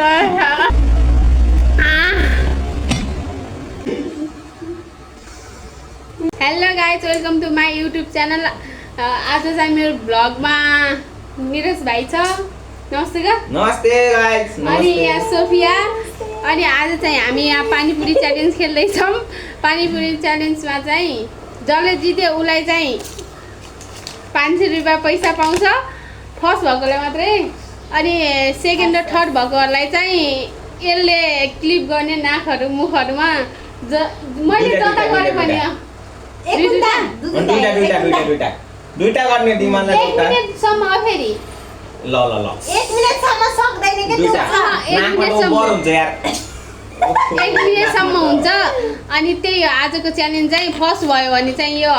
Hello guys, welcome to my YouTube channel. आज चाहिँ मेरो भ्लगमा निरज भाइ छ। नमस्ते गा। नमस्ते गाइज। अनि यहाँ सोफिया। अनि आज चाहिँ हामी यहाँ पानीपुरी च्यालेन्ज खेल्दैछौँ। पानीपुरी च्यालेन्जमा चाहिँ जसले जित्यो उसलाई चाहिँ 500 रुपियाँ पैसा पाउँछ, फर्स्ट भएकोलाई मात्रै। अनि सेकेन्ड र थर्ड भएकोहरूलाई चाहिँ यसले क्लिप गर्ने नाकहरू मुखहरूमा। मैले जता गरेँ भने दुईटा गर्ने तिमीलाई 1 मिनेटसम्म फेरि ल 1 मिनेटसम्म सक्दैन के दुईटा नाकमा हुन्छ यार। 1 मिनेटसम्म हुन्छ। अनि त्यही हो आजको च्यालेन्ज चाहिँ। फर्स्ट भयो भने चाहिँ यो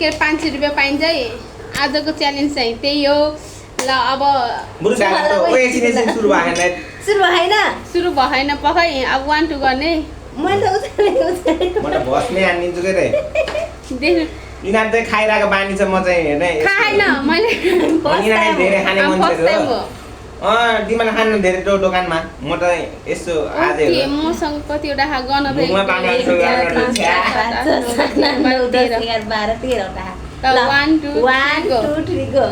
500 रुपियाँ पाइन्छ है। आजको च्यालेन्ज चाहिँ त्यही हो। ल अब सुरु भएन पखै। अब 1 2 गर्ने यिनीहरू चाहिँ खाइरहेको बानी छ। म चाहिँ हेर्ने खाएन मैले धेरै खाने मान्छे हो। तिमीलाई खानु धेरै दोकानमा। म त यसो आज मसँग कतिवटा गर्न 1 2 3 गो।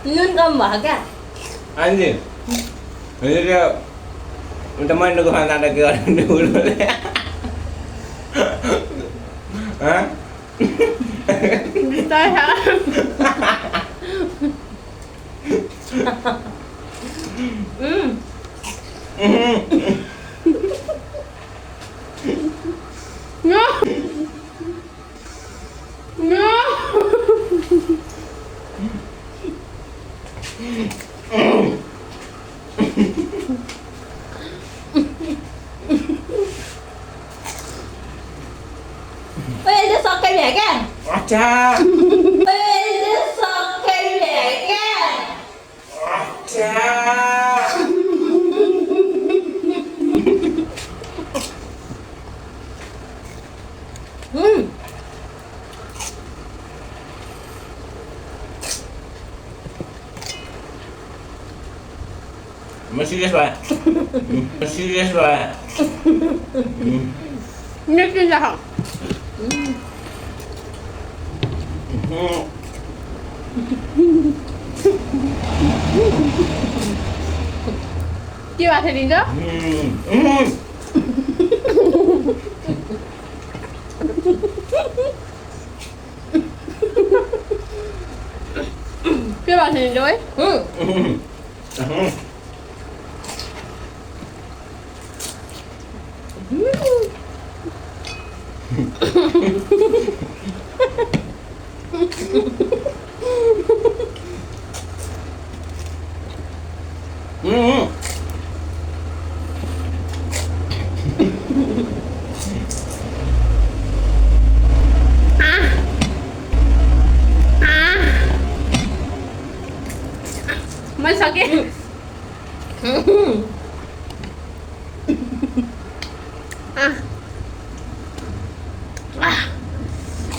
नुन कम भयो क्या? अनि उल्टा मैले खाना जाँदा के गर्ने सबै भ्या क्या? अच्छा सबै भ्या क्या? अच्छा म सिरियस भयो। के बात दिन्छ? के बात दिन्छ है? मैं सके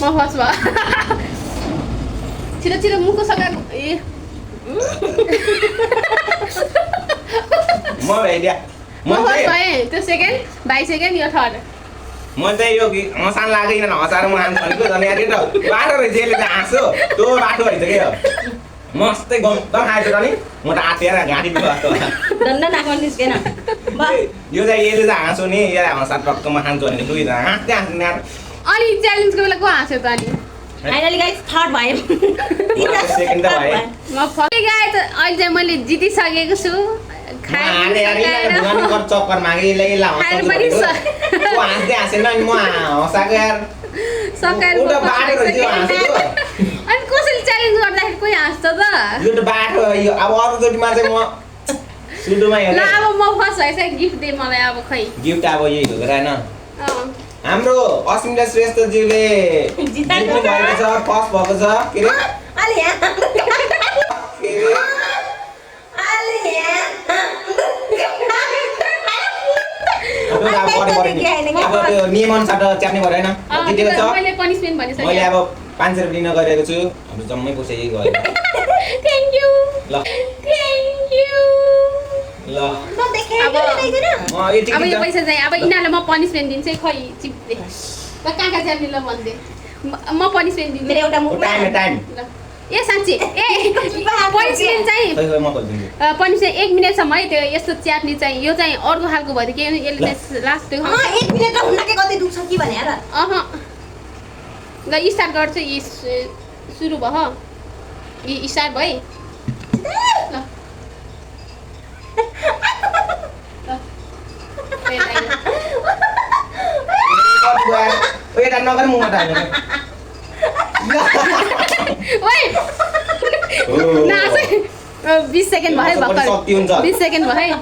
म फर्स्ट भयो। छिटो छिटो मुखको सकाएको। ए म भइदिया। म फर्स्ट भएँ। त्यो सेकेन्ड, भाइ सेकेन्ड, यो थर्ड। म चाहिँ यो हँसान लाग्दैन हँसाएर म हान्छु भनेको झन् यार। यो त बाटो रहेछ, यसले त हाँसो त्यो बाटो रहेछ क्या। मस्तै गम्दम खाएछ त नि। म त आँटेर घाँटी जस्तो डन्डा नाकमा निस्केन। यो चाहिँ यसले त हाँसो नि, यसलाई हँसा टक्क म खान्छु भनेको दुई हाँस्दै हाँस्दैन यार। अनि च्यालेन्जको बेला को हाँस्यो त? अनि फाइनली गाइस थर्ड भयो। सेकेन्ड त भए। म फर्स्ट गाइस अहिले चाहिँ मैले जितिसकेको छु। चक्कर मागे हाँस्दै हाँसेन अनि म हँसाएको यार। अनि कसैले च्यालेन्ज गर्दाखेरि कोही हाँस्छ त? यो त बाटो यो। अब अरू चोटिमा चाहिँ म सुटुमा ल अब म फर्स्ट भएछ। गिफ्ट दे मलाई अब। खै गिफ्ट अब यही हो होइन। हाम्रो अस्मिता श्रेष्ठजीले जित्नु भएको छ, फर्स्ट भएको छ। के रे अब त्यो नियमअनुसार च्याप्ने पऱ्यो होइन जितेको छ मैले पनिसमेन्ट भनिसकेँ मैले अब 500 रुपियाँ दिन गइरहेको छु हाम्रो जम्मै पैसा यही गयो थ्याङ्क यू ल थ्याङ्क यू ल अब यो पैसा चाहिँ अब यिनीहरूलाई म पनिसमेन्ट दिन्छु है खै चिप्ले ल कहाँ कहाँ च्याप्ने ल भन्दै म पनिसमेन्ट दिन्छु मेरो एउटा टाइम टाइम ल ए साँच्ची ए पनिसमेन्ट चाहिँ खै खै म खोल्दिन्छु पनिसमेन्ट 1 मिनेटसम्म है त्यो यस्तो च्याप्ने चाहिँ यो चाहिँ अर्को खालको भयो के यसले चाहिँ लास्ट त्यो एक मिनेट हुन के कति दुख्छ कि भने र अह ल स्टार्ट गर्छु सुरु भयो यी स्टार्ट भयो ल यता नगर मुखमा त ओइ नास 20 सेकेन्ड भयो भर्खर 20 सेकेन्ड भयो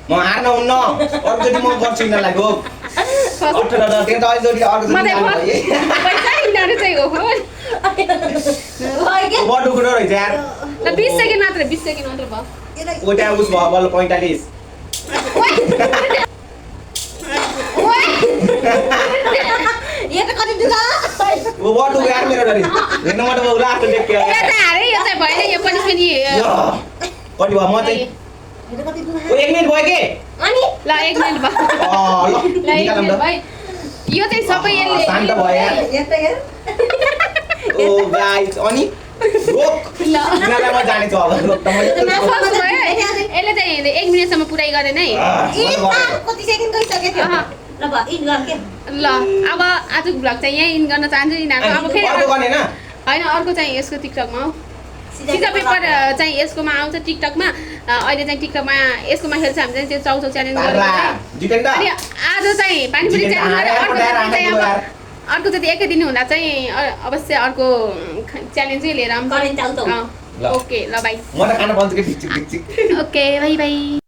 म हार्न हुन्न अर्कोचोटि म गर्छु यिनीहरूलाई हो 18 त्यो त अहिलेचोटि अर्कोचोटि पैसा यिनीहरू चाहिँ हो बडु कुरो रहेछ यार ल 20 सेकेन्ड मात्र 20 सेकेन्ड मात्र भयो ओटा उस भयो बल 45 यो त कति दुख्छ वो बडु यार मेरो डरी हेर्न म त लास्ट देख के यो चाहिँ हारे यो चाहिँ भएन यो पनिसमेन्ट कति भयो म चाहिँ यो त कति दुख्छ ओ 1 मिनेट भयो के अनि ल 1 मिनेट भयो ल ल 1 मिनेट भयो यो चाहिँ सबै यसले शान्त भयो यार यहाँ त हेर ओ गाइस अनि रोक ल यिनीहरूलाई म जाने छु अब रोक त फर्स्ट भयो यसले चाहिँ 1 मिनेटसम्म पुरै गरेन है कति सेकेन्ड गइसक्यो थियो ल भ इन गर के ल अब आजको भ्लग चाहिँ यहीँ इन गर्न चाहन्छु यिनीहरूको अब फेरि अर्को गर्ने हैन होइन अर्को चाहिँ यसको टिकटकमा हो सिधा पेपर चाहिँ यसकोमा आउँछ टिकटकमा अहिले चाहिँ टिकटकमा यसकोमा खेल्छ हामी चाहिँ त्यो चाउचाउ च्यालेन्ज गरेर जितेन अनि आज चाहिँ पानीपुरी च्यालेन्ज गरेर अर्को जति एकै दिन हुँदा चाहिँ अवश्य अर्को च्यालेन्जै लिएर आउँछ करेन्ट आउँछ ओके ल बाई म त खान बन्छु के ढिक ढिक ओके बाई बाई